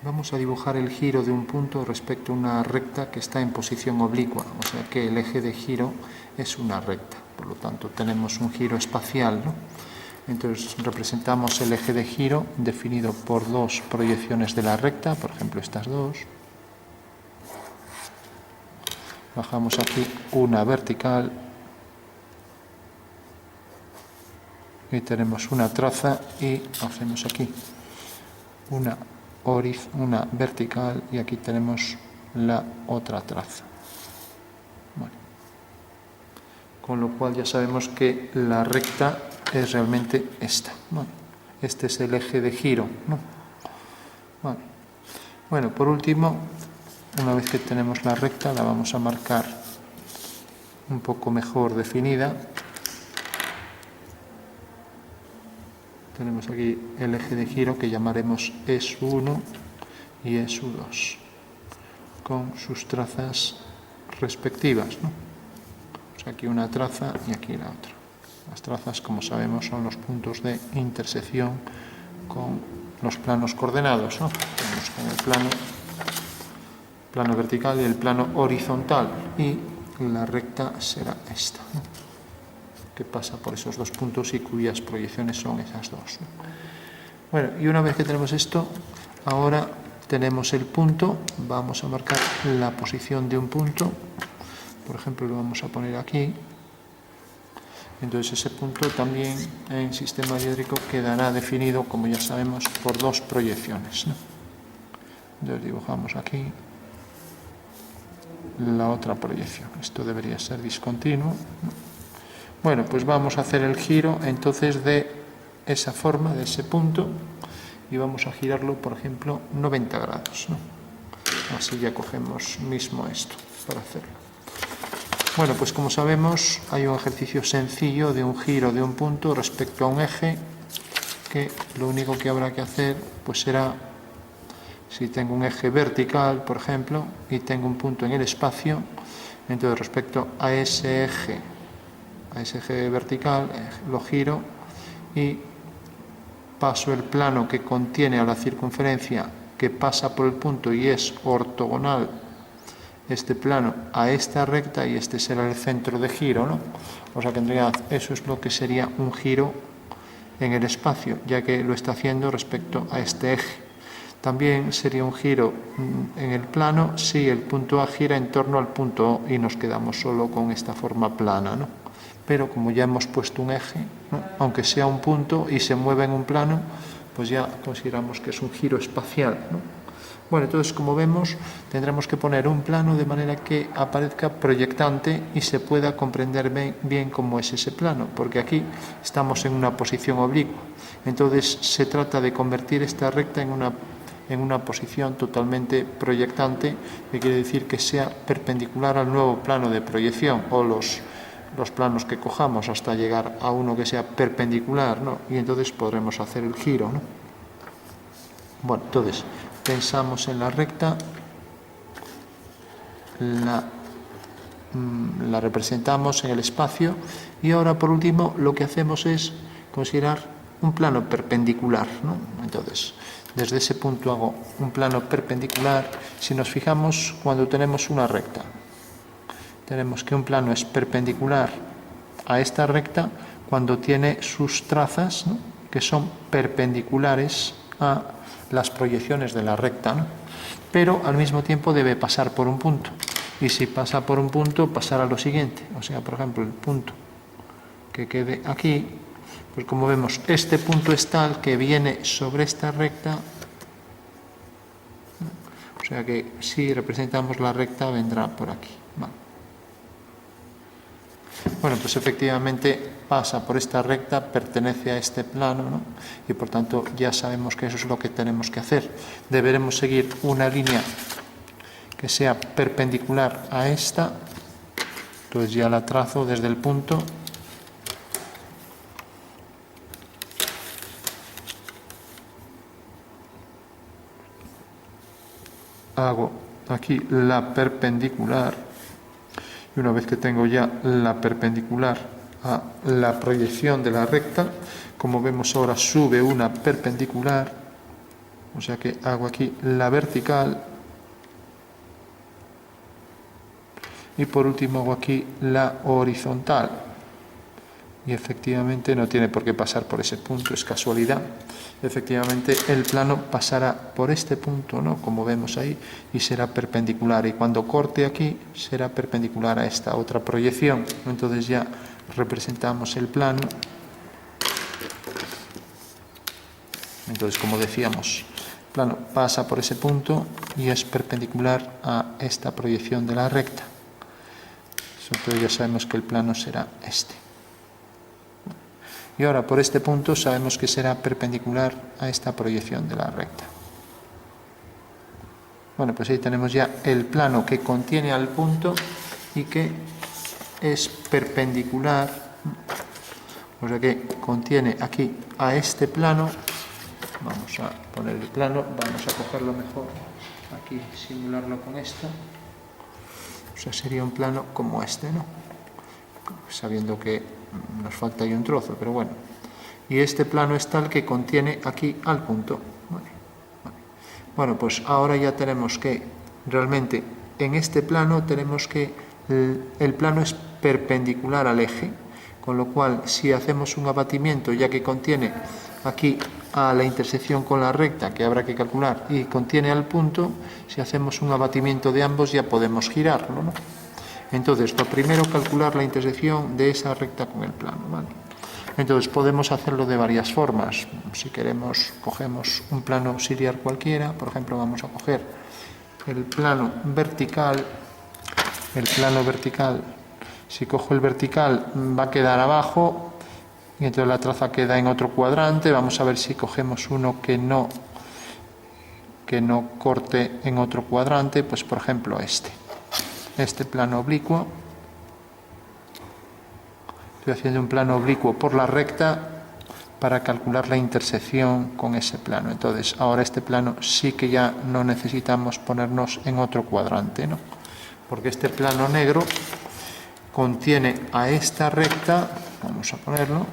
Vamos a dibujar el giro de un punto respecto a una recta que está en posición oblicua, o sea que el eje de giro es una recta, por lo tanto tenemos un giro espacial, ¿no? Entonces representamos el eje de giro definido por dos proyecciones de la recta, por ejemplo estas dos. Bajamos aquí una vertical y tenemos una traza y hacemos aquí una vertical y aquí tenemos la otra traza. Bueno. Con lo cual ya sabemos que la recta es realmente esta. Bueno, este es el eje de giro, ¿no? Bueno, por último, una vez que tenemos la recta, la vamos a marcar un poco mejor definida. Tenemos aquí el eje de giro que llamaremos ESU1 y ESU2, con sus trazas respectivas, ¿no? O sea, aquí una traza y aquí la otra. Las trazas, como sabemos, son los puntos de intersección con los planos coordenados, ¿no? Tenemos con el plano vertical y el plano horizontal, y la recta será esta, ¿no? Que pasa por esos dos puntos y cuyas proyecciones son esas dos, ¿no? Bueno, y una vez que tenemos esto, ahora tenemos el punto, vamos a marcar la posición de un punto, por ejemplo lo vamos a poner aquí. Entonces ese punto también en sistema diédrico quedará definido, como ya sabemos, por dos proyecciones, ¿no? Entonces dibujamos aquí la otra proyección. Esto debería ser discontinuo, ¿no? Bueno, pues vamos a hacer el giro entonces de esa forma, de ese punto, y vamos a girarlo, por ejemplo, 90 grados, ¿no? Así ya cogemos mismo esto para hacerlo. Bueno, pues como sabemos, hay un ejercicio sencillo de un giro de un punto respecto a un eje, que lo único que habrá que hacer pues será, si tengo un eje vertical, por ejemplo, y tengo un punto en el espacio, entonces respecto a ese eje vertical, lo giro y paso el plano que contiene a la circunferencia que pasa por el punto y es ortogonal este plano a esta recta, y este será el centro de giro, ¿no? O sea que en realidad eso es lo que sería un giro en el espacio, ya que lo está haciendo respecto a este eje. También sería un giro en el plano si el punto A gira en torno al punto O y nos quedamos solo con esta forma plana, ¿no? Pero como ya hemos puesto un eje, ¿no? Aunque sea un punto y se mueva en un plano, pues ya consideramos que es un giro espacial, ¿no? Bueno, entonces como vemos tendremos que poner un plano de manera que aparezca proyectante y se pueda comprender bien cómo es ese plano, porque aquí estamos en una posición oblicua. Entonces se trata de convertir esta recta en una posición totalmente proyectante, que quiere decir que sea perpendicular al nuevo plano de proyección, o los planos que cojamos hasta llegar a uno que sea perpendicular, ¿no? Y entonces podremos hacer el giro, ¿no? Bueno, entonces pensamos en la recta, la representamos en el espacio, y ahora por último lo que hacemos es considerar un plano perpendicular, ¿no? Entonces desde ese punto hago un plano perpendicular. Si nos fijamos, cuando tenemos una recta, tenemos que un plano es perpendicular a esta recta cuando tiene sus trazas, ¿no? Que son perpendiculares a las proyecciones de la recta, ¿no? Pero al mismo tiempo debe pasar por un punto, y si pasa por un punto pasará a lo siguiente. O sea, por ejemplo, el punto que quede aquí, pues como vemos, este punto es tal que viene sobre esta recta, ¿no? O sea que si representamos la recta vendrá por aquí, ¿vale? Bueno, pues efectivamente pasa por esta recta, pertenece a este plano, ¿no? Y por tanto ya sabemos que eso es lo que tenemos que hacer. Deberemos seguir una línea que sea perpendicular a esta. Entonces ya la trazo desde el punto. Hago aquí la perpendicular. Y una vez que tengo ya la perpendicular a la proyección de la recta, como vemos ahora sube una perpendicular, O sea que hago aquí la vertical y por último hago aquí la horizontal. Y efectivamente no tiene por qué pasar por ese punto, es casualidad. Efectivamente el plano pasará por este punto, ¿no? Como vemos ahí, y será perpendicular. Y cuando corte aquí será perpendicular a esta otra proyección. Entonces ya representamos el plano. Entonces, como decíamos, el plano pasa por ese punto y es perpendicular a esta proyección de la recta. Entonces ya sabemos que el plano será este. Y ahora por este punto sabemos que será perpendicular a esta proyección de la recta. Bueno, pues ahí tenemos ya el plano que contiene al punto y que es perpendicular, o sea que contiene aquí a este plano. Vamos a poner el plano, vamos a cogerlo mejor, aquí simularlo con esto. O sea, sería un plano como este, ¿no? Sabiendo que nos falta ahí un trozo, pero bueno. Y este plano es tal que contiene aquí al punto. Bueno, pues ahora ya tenemos que realmente en este plano tenemos que el plano es perpendicular al eje, con lo cual si hacemos un abatimiento, ya que contiene aquí a la intersección con la recta, que habrá que calcular, y contiene al punto, si hacemos un abatimiento de ambos ya podemos girarlo, ¿no? Entonces, lo primero, calcular la intersección de esa recta con el plano, ¿vale? Entonces, podemos hacerlo de varias formas. Si queremos, cogemos un plano auxiliar cualquiera. Por ejemplo, vamos a coger el plano vertical. El plano vertical, si cojo el vertical, va a quedar abajo, y entonces la traza queda en otro cuadrante. Vamos a ver si cogemos uno que no corte en otro cuadrante, pues por ejemplo este plano oblicuo. Estoy haciendo un plano oblicuo por la recta para calcular la intersección con ese plano. Entonces ahora este plano sí que ya no necesitamos ponernos en otro cuadrante, ¿no? Porque este plano negro contiene a esta recta, vamos a ponerlo,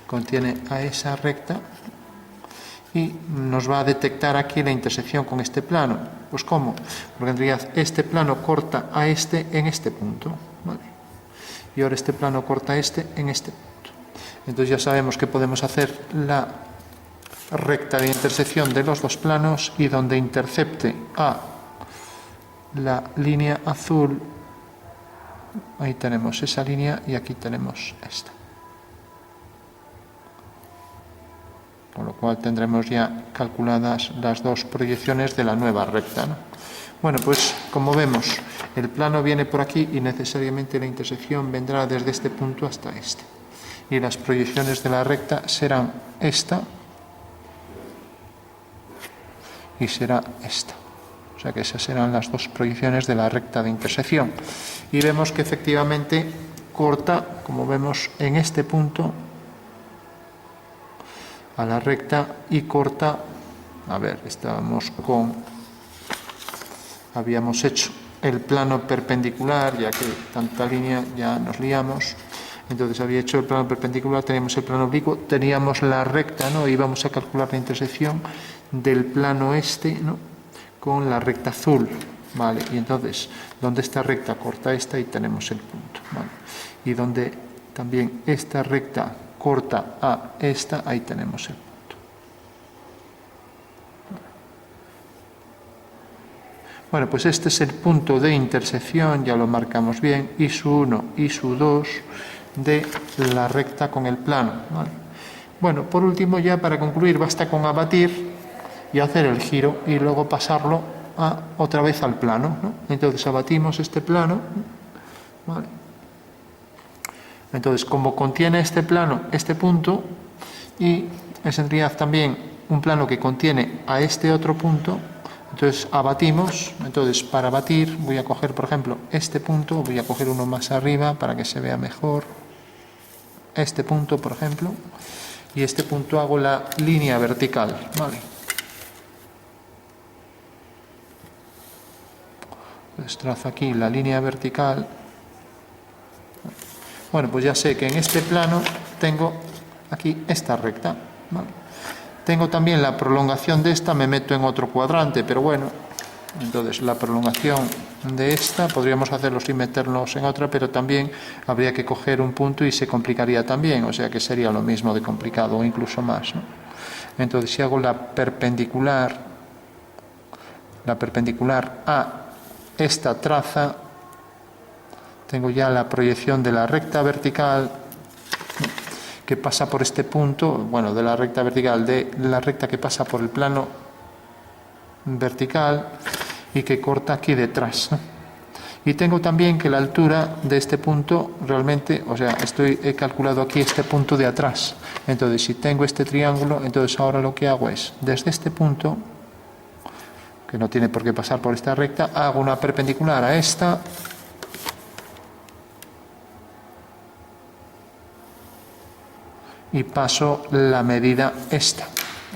contiene a esa recta y nos va a detectar aquí la intersección con este plano. Pues ¿cómo? Porque en realidad este plano corta a este en este punto, ¿vale? Y ahora este plano corta a este en este punto. Entonces ya sabemos que podemos hacer la recta de intersección de los dos planos y donde intercepte a la línea azul, ahí tenemos esa línea y aquí tenemos esta. Con lo cual tendremos ya calculadas las dos proyecciones de la nueva recta, ¿no? Bueno, pues como vemos, el plano viene por aquí y necesariamente la intersección vendrá desde este punto hasta este. Y las proyecciones de la recta serán esta y será esta. O sea que esas serán las dos proyecciones de la recta de intersección. Y vemos que efectivamente corta, como vemos en este punto, a la recta y corta, a ver, habíamos hecho el plano perpendicular, ya que tanta línea ya nos liamos. Entonces había hecho el plano perpendicular, teníamos el plano oblicuo, teníamos la recta, ¿no? Íbamos a calcular la intersección del plano este, ¿no?, con la recta azul, ¿vale? Y entonces, donde esta recta corta esta, y tenemos el punto, ¿vale? Y donde también esta recta corta a esta, ahí tenemos el punto. Bueno, pues este es el punto de intersección, ya lo marcamos bien, I sub 1, I sub 2 de la recta con el plano, ¿vale? Bueno, por último, ya para concluir, basta con abatir y hacer el giro y luego pasarlo otra vez al plano, ¿no? Entonces abatimos este plano, ¿vale? Entonces, como contiene este plano, este punto, y es en realidad también un plano que contiene a este otro punto, entonces abatimos. Entonces, para abatir voy a coger, por ejemplo, este punto, voy a coger uno más arriba para que se vea mejor, este punto, por ejemplo, y este punto hago la línea vertical, ¿vale? Pues trazo aquí la línea vertical. Bueno, pues ya sé que en este plano tengo aquí esta recta, ¿vale? Tengo también la prolongación de esta, me meto en otro cuadrante, pero bueno, entonces la prolongación de esta, podríamos hacerlo sin meternos en otra, pero también habría que coger un punto y se complicaría también, o sea que sería lo mismo de complicado o incluso más, ¿no? Entonces si hago la perpendicular a esta traza, tengo ya la proyección de la recta vertical que pasa por este punto, bueno, de la recta vertical, de la recta que pasa por el plano vertical y que corta aquí detrás, ¿no? Y tengo también que la altura de este punto realmente, o sea, he calculado aquí este punto de atrás. Entonces, si tengo este triángulo, entonces ahora lo que hago es, desde este punto, que no tiene por qué pasar por esta recta, hago una perpendicular a esta, y paso la medida esta.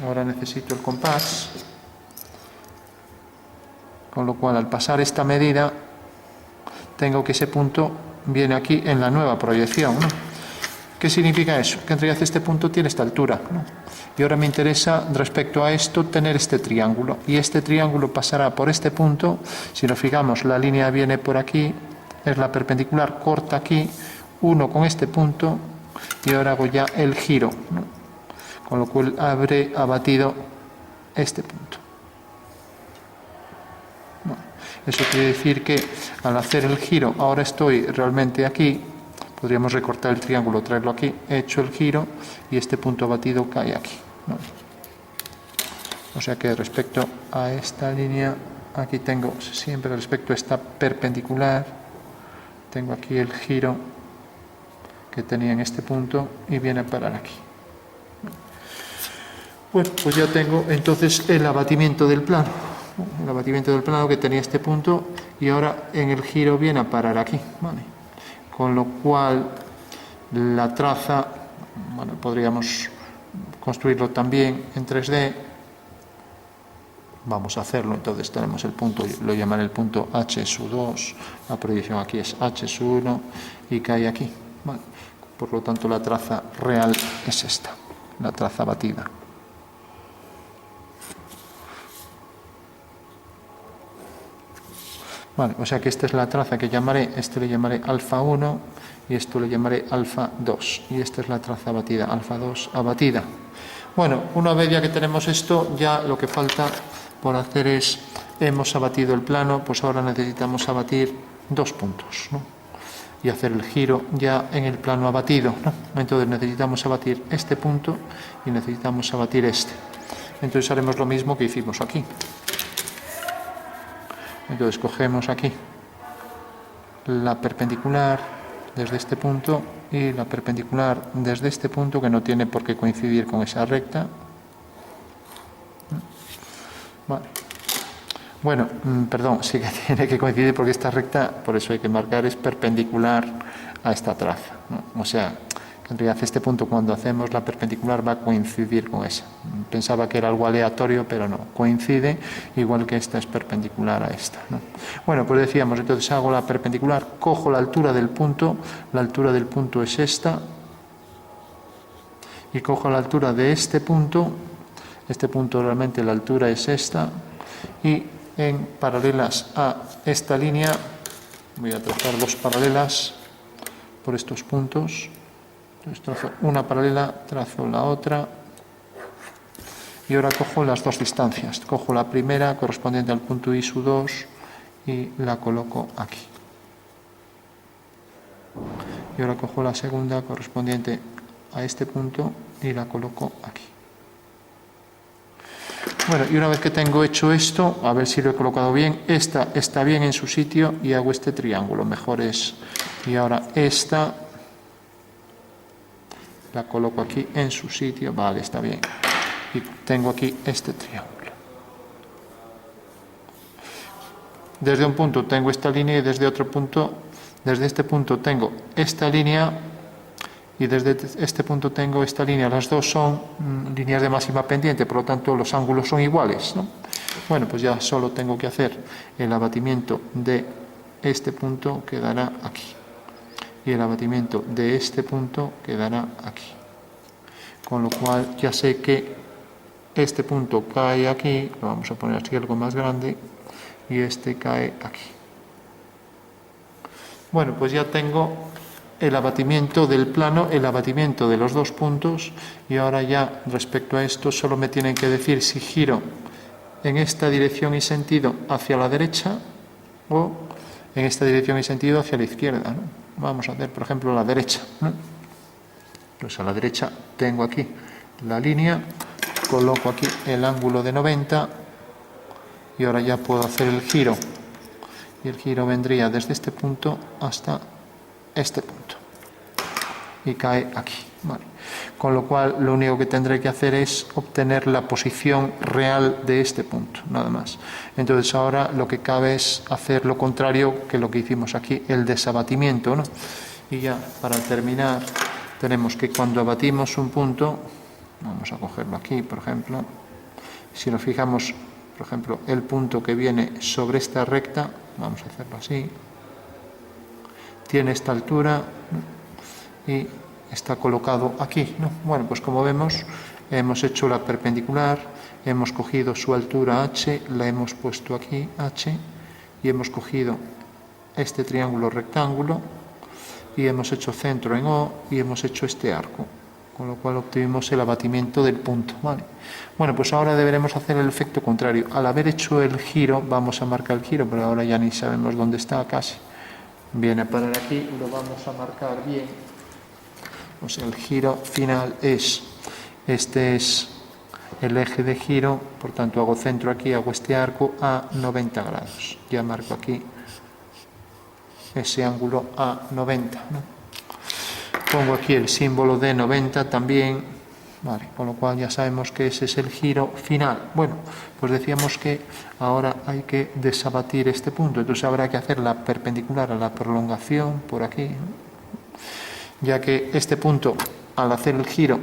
Ahora necesito el compás, con lo cual al pasar esta medida tengo que ese punto viene aquí en la nueva proyección, ¿no? ¿Qué significa eso? Que en realidad este punto tiene esta altura, ¿no? Y ahora me interesa respecto a esto tener este triángulo, y este triángulo pasará por este punto. Si nos fijamos, la línea viene por aquí, es la perpendicular, corta aquí, uno con este punto, y ahora hago ya el giro, ¿no? Con lo cual habré abatido este punto. Bueno, eso quiere decir que al hacer el giro, ahora estoy realmente aquí, podríamos recortar el triángulo, traerlo aquí, he hecho el giro y este punto abatido cae aquí, ¿no? O sea que respecto a esta línea, aquí tengo siempre respecto a esta perpendicular, tengo aquí el giro que tenía en este punto y viene a parar aquí. Bueno, pues ya tengo entonces el abatimiento del plano. El abatimiento del plano que tenía este punto y ahora en el giro viene a parar aquí, ¿vale? Con lo cual la traza, bueno, podríamos construirlo también en 3D. Vamos a hacerlo, entonces tenemos el punto, lo llamaré el punto H-2, la proyección aquí es H-1 y cae aquí, ¿vale? Por lo tanto la traza real es esta, la traza batida. Vale, o sea que esta es la traza que llamaré, este le llamaré alfa 1 y esto le llamaré alfa 2 y esta es la traza batida, alfa 2 abatida. Bueno, una vez ya que tenemos esto, ya lo que falta por hacer es, hemos abatido el plano, pues ahora necesitamos abatir dos puntos, ¿no? Y hacer el giro ya en el plano abatido, ¿no? Entonces necesitamos abatir este punto y necesitamos abatir este. Entonces haremos lo mismo que hicimos aquí. Entonces cogemos aquí la perpendicular desde este punto y la perpendicular desde este punto que no tiene por qué coincidir con esa recta. Vale. Bueno, perdón, sí que tiene que coincidir porque esta recta, por eso hay que marcar, es perpendicular a esta traza, ¿no? O sea, en realidad este punto cuando hacemos la perpendicular va a coincidir con esa. Pensaba que era algo aleatorio, pero no, coincide, igual que esta es perpendicular a esta, ¿no? Bueno, pues decíamos, entonces hago la perpendicular, cojo la altura del punto es esta, y cojo la altura de este punto realmente la altura es esta, y en paralelas a esta línea, voy a trazar dos paralelas por estos puntos. Entonces trazo una paralela, trazo la otra y ahora cojo las dos distancias. Cojo la primera correspondiente al punto I-2 y la coloco aquí. Y ahora cojo la segunda correspondiente a este punto y la coloco aquí. Bueno, y una vez que tengo hecho esto, a ver si lo he colocado bien, esta está bien en su sitio y hago este triángulo, mejor es. Y ahora esta la coloco aquí en su sitio, vale, está bien. Y tengo aquí este triángulo. Desde un punto tengo esta línea y desde otro punto, desde este punto tengo esta línea y desde este punto tengo esta línea. Las dos son líneas de máxima pendiente, por lo tanto los ángulos son iguales, ¿no? Bueno, pues ya solo tengo que hacer el abatimiento de este punto, quedará aquí. Y el abatimiento de este punto quedará aquí. Con lo cual ya sé que este punto cae aquí, lo vamos a poner así algo más grande, y este cae aquí. Bueno, pues ya tengo el abatimiento del plano, el abatimiento de los dos puntos, y ahora ya respecto a esto solo me tienen que decir si giro en esta dirección y sentido hacia la derecha o en esta dirección y sentido hacia la izquierda, ¿no? Vamos a hacer, por ejemplo, la derecha, ¿no? Pues a la derecha tengo aquí la línea, coloco aquí el ángulo de 90 y ahora ya puedo hacer el giro. Y el giro vendría desde este punto hasta este punto. Y cae aquí. Vale. Con lo cual, lo único que tendré que hacer es obtener la posición real de este punto, nada más. Entonces ahora lo que cabe es hacer lo contrario que lo que hicimos aquí, el desabatimiento, ¿no? Y ya, para terminar, tenemos que cuando abatimos un punto, vamos a cogerlo aquí, por ejemplo, si nos fijamos, por ejemplo, el punto que viene sobre esta recta, vamos a hacerlo así, tiene esta altura, ¿no? Y está colocado aquí, ¿no? Bueno, pues como vemos, hemos hecho la perpendicular, hemos cogido su altura h, la hemos puesto aquí, h, y hemos cogido este triángulo rectángulo, y hemos hecho centro en O, y hemos hecho este arco, con lo cual obtuvimos el abatimiento del punto, ¿vale? Bueno, pues ahora deberemos hacer el efecto contrario. Al haber hecho el giro, vamos a marcar el giro, pero ahora ya ni sabemos dónde está casi. Viene a parar aquí, lo vamos a marcar bien. O sea, el giro final es, este es el eje de giro, por tanto hago centro aquí, hago este arco a 90 grados. Ya marco aquí ese ángulo a 90, ¿no? Pongo aquí el símbolo de 90 también, vale, con lo cual ya sabemos que ese es el giro final. Bueno, pues decíamos que ahora hay que desabatir este punto, entonces habrá que hacer la perpendicular a la prolongación por aquí, ¿no? Ya que este punto, al hacer el giro,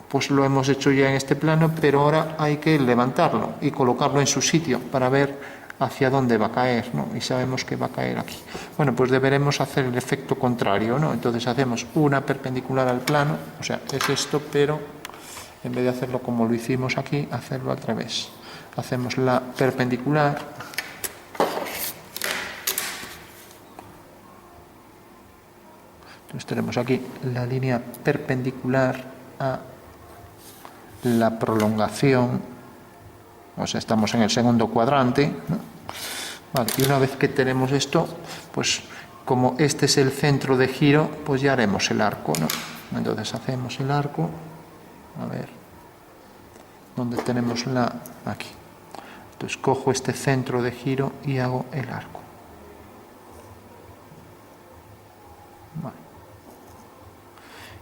pues lo hemos hecho ya en este plano, pero ahora hay que levantarlo y colocarlo en su sitio para ver hacia dónde va a caer, ¿no? Y sabemos que va a caer aquí. Bueno, pues deberemos hacer el efecto contrario, ¿no? Entonces hacemos una perpendicular al plano, o sea, es esto, pero en vez de hacerlo como lo hicimos aquí, hacerlo al revés. Hacemos la perpendicular, entonces tenemos aquí la línea perpendicular a la prolongación, o sea, estamos en el segundo cuadrante, ¿no? Vale, y una vez que tenemos esto, pues como este es el centro de giro, pues ya haremos el arco, ¿no? Entonces hacemos el arco, a ver, ¿dónde tenemos la? Aquí. Entonces cojo este centro de giro y hago el arco. Vale.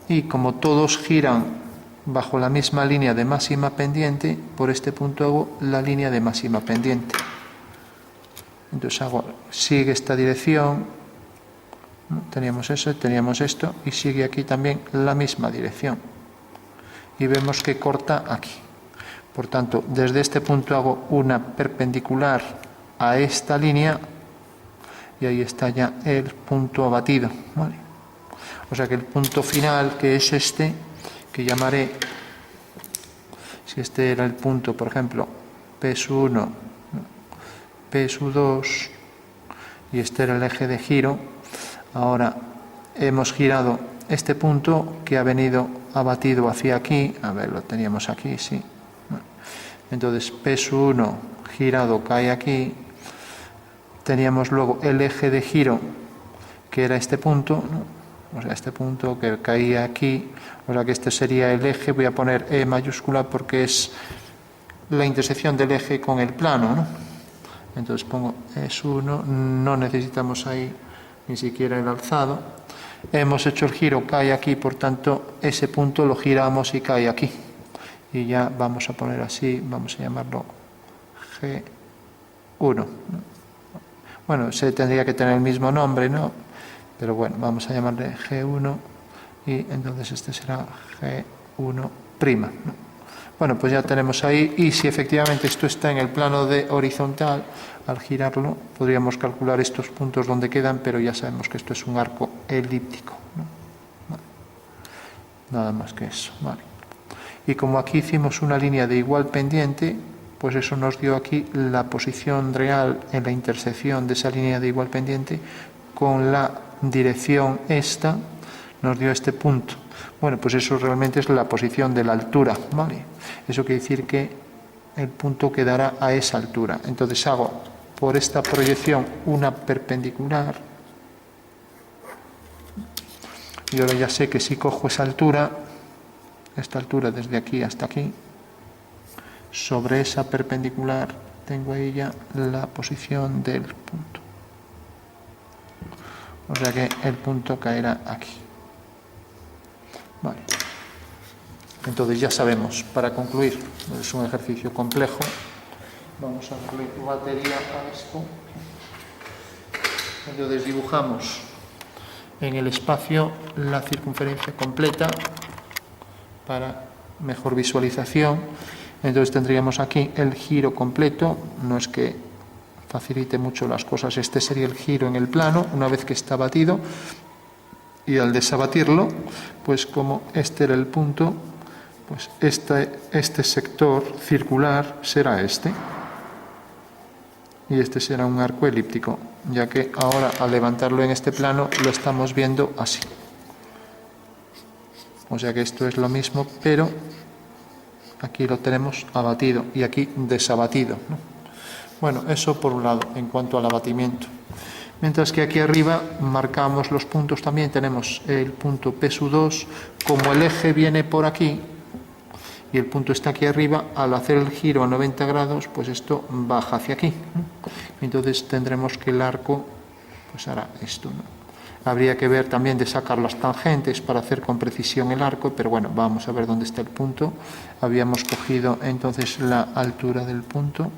Y como todos giran bajo la misma línea de máxima pendiente, por este punto hago la línea de máxima pendiente. Entonces sigue esta dirección, ¿no? Teníamos eso, teníamos esto, y sigue aquí también la misma dirección. Y vemos que corta aquí. Por tanto, desde este punto hago una perpendicular a esta línea, y ahí está ya el punto abatido, ¿vale? O sea que el punto final, que es este, que llamaré, si este era el punto, por ejemplo, P1, P2, y este era el eje de giro, ahora hemos girado este punto que ha venido abatido hacia aquí, a ver, lo teníamos aquí, sí. Entonces P1 girado cae aquí, teníamos luego el eje de giro, que era este punto, ¿no? O sea, este punto que caía aquí, o sea que este sería el eje, voy a poner E mayúscula porque es la intersección del eje con el plano, ¿no? Entonces pongo S1, no necesitamos ahí ni siquiera el alzado. Hemos hecho el giro, cae aquí, por tanto ese punto lo giramos y cae aquí. Y ya vamos a poner así, vamos a llamarlo G1. Bueno, se tendría que tener el mismo nombre, ¿no? Pero bueno, vamos a llamarle G1 y entonces este será G1', ¿no? Bueno, pues ya tenemos ahí, y si efectivamente esto está en el plano de horizontal, al girarlo podríamos calcular estos puntos donde quedan, pero ya sabemos que esto es un arco elíptico, ¿no? Vale. Nada más que eso, vale. Y como aquí hicimos una línea de igual pendiente, pues eso nos dio aquí la posición real en la intersección de esa línea de igual pendiente con la dirección esta, nos dio este punto. Bueno, pues eso realmente es la posición de la altura, ¿vale? Eso quiere decir que el punto quedará a esa altura. Entonces hago por esta proyección una perpendicular. Y ahora ya sé que si cojo esa altura, esta altura desde aquí hasta aquí, sobre esa perpendicular tengo ahí ya la posición del punto. O sea que el punto caerá aquí. Vale. Entonces ya sabemos, para concluir, es un ejercicio complejo, vamos a darle batería a esto. Entonces dibujamos en el espacio la circunferencia completa para mejor visualización. Entonces tendríamos aquí el giro completo, no es que facilite mucho las cosas, este sería el giro en el plano una vez que está batido, y al desabatirlo, pues como este era el punto, pues este sector circular será este, y este será un arco elíptico, ya que ahora al levantarlo en este plano lo estamos viendo así. O sea que esto es lo mismo, pero aquí lo tenemos abatido y aquí desabatido, ¿no? Bueno, eso por un lado, en cuanto al abatimiento. Mientras que aquí arriba marcamos los puntos también, tenemos el punto P2, como el eje viene por aquí y el punto está aquí arriba, al hacer el giro a 90 grados, pues esto baja hacia aquí, ¿no? Entonces tendremos que el arco pues hará esto, ¿no? Habría que ver también de sacar las tangentes para hacer con precisión el arco, pero bueno, vamos a ver dónde está el punto. Habíamos cogido entonces la altura del punto.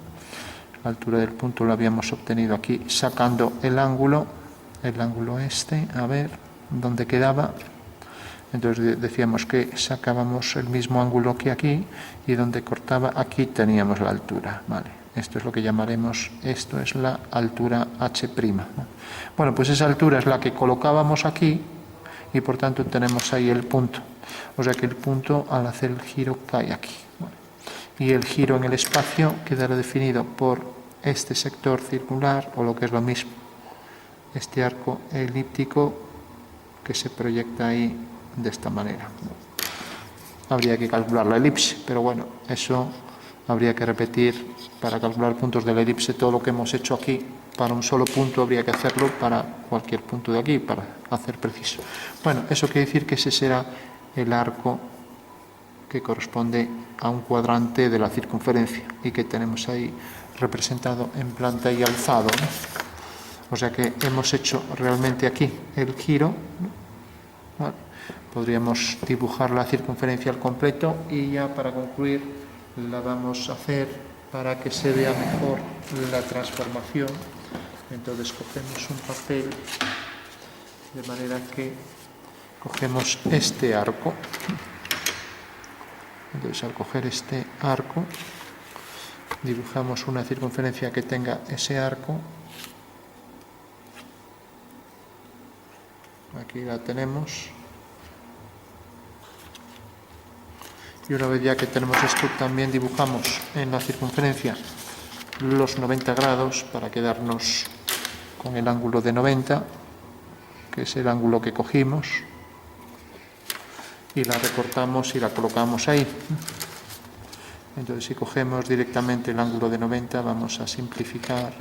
La altura del punto lo habíamos obtenido aquí sacando el ángulo este, a ver dónde quedaba. Entonces decíamos que sacábamos el mismo ángulo que aquí y donde cortaba aquí teníamos la altura, ¿vale? Esto es lo que llamaremos, esto es la altura H', ¿no? Bueno, pues esa altura es la que colocábamos aquí y por tanto tenemos ahí el punto. O sea que el punto al hacer el giro cae aquí. Bueno, y el giro en el espacio quedará definido por este sector circular o lo que es lo mismo, este arco elíptico que se proyecta ahí de esta manera. Habría que calcular la elipse, pero bueno, eso habría que repetir para calcular puntos de la elipse todo lo que hemos hecho aquí. Para un solo punto habría que hacerlo para cualquier punto de aquí, para hacer preciso. Bueno, eso quiere decir que ese será el arco que corresponde a un cuadrante de la circunferencia y que tenemos ahí representado en planta y alzado, ¿no? O sea que hemos hecho realmente aquí el giro, ¿no? Vale. Podríamos dibujar la circunferencia al completo y ya para concluir la vamos a hacer para que se vea mejor la transformación. Entonces cogemos un papel de manera que cogemos este arco. Entonces al coger este arco dibujamos una circunferencia que tenga ese arco. Aquí la tenemos. Y una vez ya que tenemos esto, también dibujamos en la circunferencia los 90 grados para quedarnos con el ángulo de 90, que es el ángulo que cogimos, y la recortamos y la colocamos ahí. Entonces si cogemos directamente el ángulo de 90 vamos a simplificar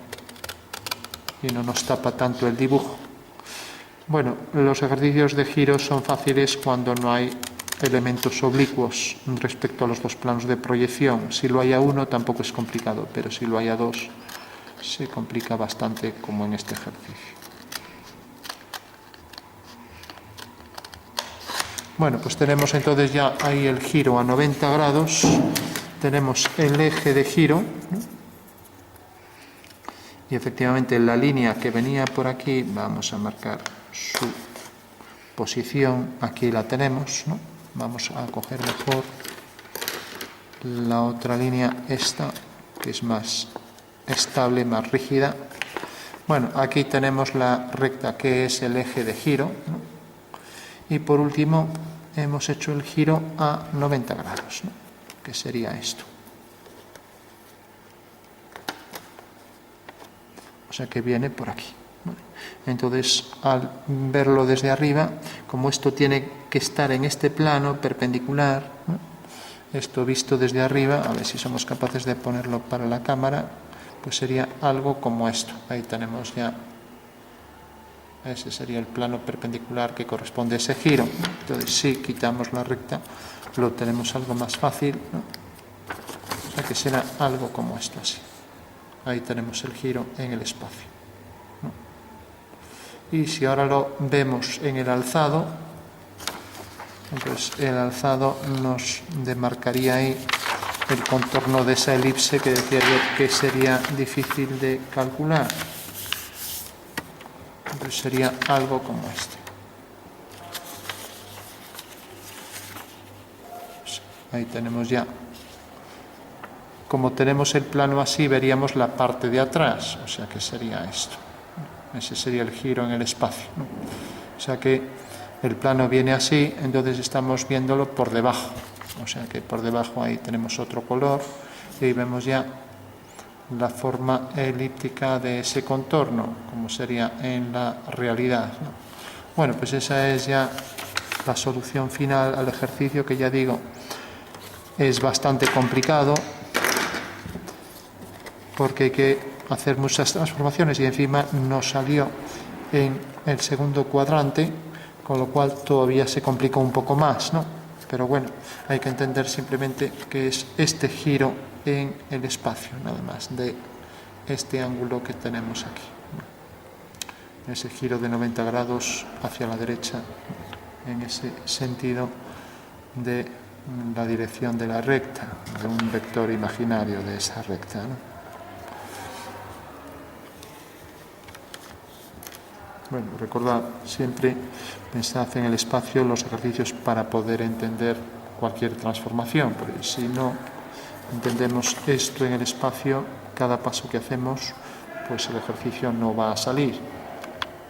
y no nos tapa tanto el dibujo. Bueno, los ejercicios de giro son fáciles cuando no hay elementos oblicuos respecto a los dos planos de proyección. Si lo hay a uno tampoco es complicado, pero si lo hay a dos se complica bastante, como en este ejercicio. Bueno, pues tenemos entonces ya ahí el giro a 90 grados, tenemos el eje de giro, ¿no? Y efectivamente la línea que venía por aquí, vamos a marcar su posición, aquí la tenemos, ¿no? Vamos a coger mejor la otra línea, esta, que es más estable, más rígida. Bueno, aquí tenemos la recta que es el eje de giro, ¿no? Y por último hemos hecho el giro a 90 grados, ¿no? Que sería esto. O sea que viene por aquí. Entonces, al verlo desde arriba, como esto tiene que estar en este plano perpendicular, ¿no? Esto visto desde arriba, a ver si somos capaces de ponerlo para la cámara, pues sería algo como esto. Ahí tenemos ya, ese sería el plano perpendicular que corresponde a ese giro. Entonces, si quitamos la recta, lo tenemos algo más fácil, ¿no? O sea que será algo como esto, así. Ahí tenemos el giro en el espacio, ¿no? Y si ahora lo vemos en el alzado, entonces el alzado nos demarcaría ahí el contorno de esa elipse que decía yo que sería difícil de calcular. Entonces sería algo como este. Pues ahí tenemos ya. Como tenemos el plano así, veríamos la parte de atrás, o sea que sería esto. Ese sería el giro en el espacio, ¿no? O sea que el plano viene así, entonces estamos viéndolo por debajo. O sea que por debajo ahí tenemos otro color y ahí vemos ya la forma elíptica de ese contorno, como sería en la realidad, ¿no? Bueno, pues esa es ya la solución final al ejercicio, que ya digo, es bastante complicado porque hay que hacer muchas transformaciones y encima nos salió en el segundo cuadrante, con lo cual todavía se complicó un poco más, ¿no? Pero bueno, hay que entender simplemente que es este giro en el espacio, nada más, de este ángulo que tenemos aquí, ¿no? Ese giro de 90 grados hacia la derecha, en ese sentido de la dirección de la recta, de un vector imaginario de esa recta, ¿no? Bueno, recordad siempre, pensad en el espacio, los ejercicios para poder entender cualquier transformación, porque si no entendemos esto en el espacio, cada paso que hacemos, pues el ejercicio no va a salir.